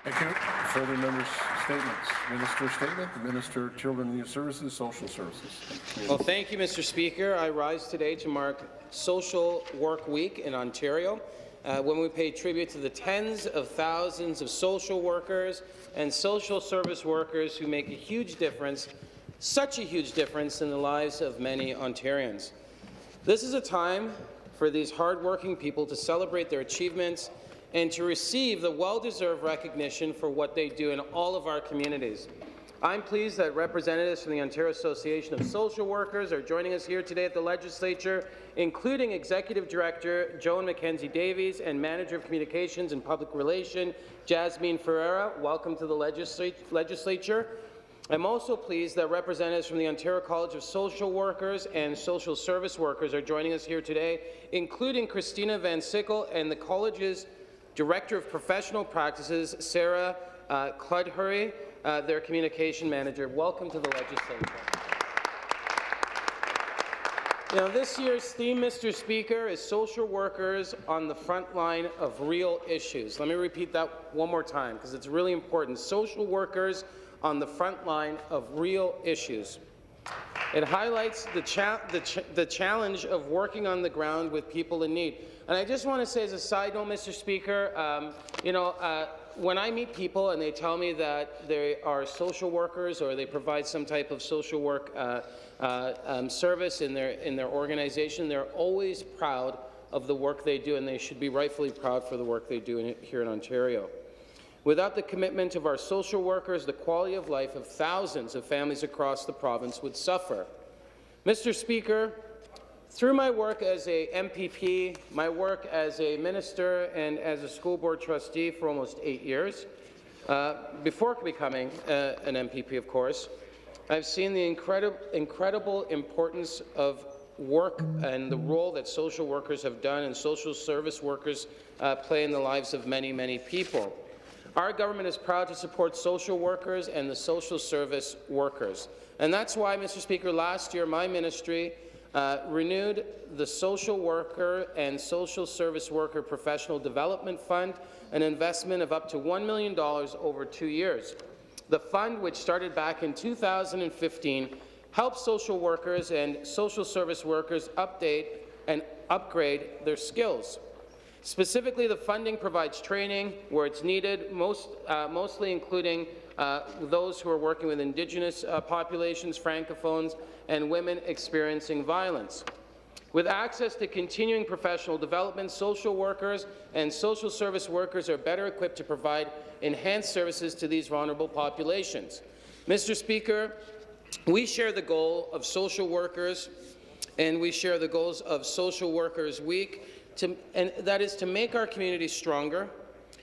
Thank you. Further members' statements. Minister's statement. The Minister of Children and Youth Services, Social Services. Well, thank you, Mr. Speaker. I rise today to mark Social Work Week in Ontario, when we pay tribute to the tens of thousands of social workers and social service workers who make a huge difference, such a huge difference in the lives of many Ontarians. This is a time for these hardworking people to celebrate their achievements and to receive the well-deserved recognition for what they do in all of our communities. I'm pleased that representatives from the Ontario Association of Social Workers are joining us here today at the Legislature, including Executive Director Joan Mackenzie-Davies and Manager of Communications and Public Relations Jasmine Ferreira. Welcome to the Legislature. I'm also pleased that representatives from the Ontario College of Social Workers and Social Service Workers are joining us here today, including Christina Van Sickle and the college's Director of Professional Practices, Sarah Cludhurry, their Communication Manager. Welcome to the Legislature. This year's theme, Mr. Speaker, is social workers on the front line of real issues. Let me repeat that one more time because it's really important. Social workers on the front line of real issues. It highlights the challenge of working on the ground with people in need. And I just want to say as a side note, Mr. Speaker, when I meet people and they tell me that they are social workers or they provide some type of social work service in their organization, they're always proud of the work they do, and they should be rightfully proud for the work they do here in Ontario. Without the commitment of our social workers, the quality of life of thousands of families across the province would suffer. Mr. Speaker, through my work as a MPP, my work as a minister and as a school board trustee for almost 8 years, before becoming an MPP, of course, I've seen the incredible importance of work and the role that social workers have done and social service workers play in the lives of many, many people. Our government is proud to support social workers and the social service workers. And that's why, Mr. Speaker, last year my ministry renewed the Social Worker and Social Service Worker Professional Development Fund, an investment of up to $1 million over 2 years. The fund, which started back in 2015, helps social workers and social service workers update and upgrade their skills. Specifically, the funding provides training where it's needed, mostly including those who are working with Indigenous populations, Francophones, and women experiencing violence. With access to continuing professional development, social workers and social service workers are better equipped to provide enhanced services to these vulnerable populations. Mr. Speaker, we share the goal of social workers, and we share the goals of Social Workers Week, and that is to make our communities stronger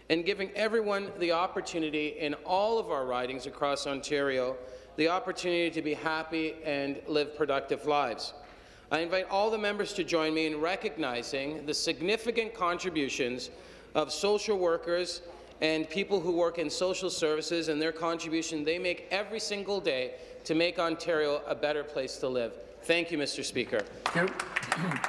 and giving everyone the opportunity in all of our ridings across Ontario the opportunity to be happy and live productive lives. I invite all the members to join me in recognizing the significant contributions of social workers and people who work in social services and their contribution they make every single day to make Ontario a better place to live. Thank you, Mr. Speaker. Thank you.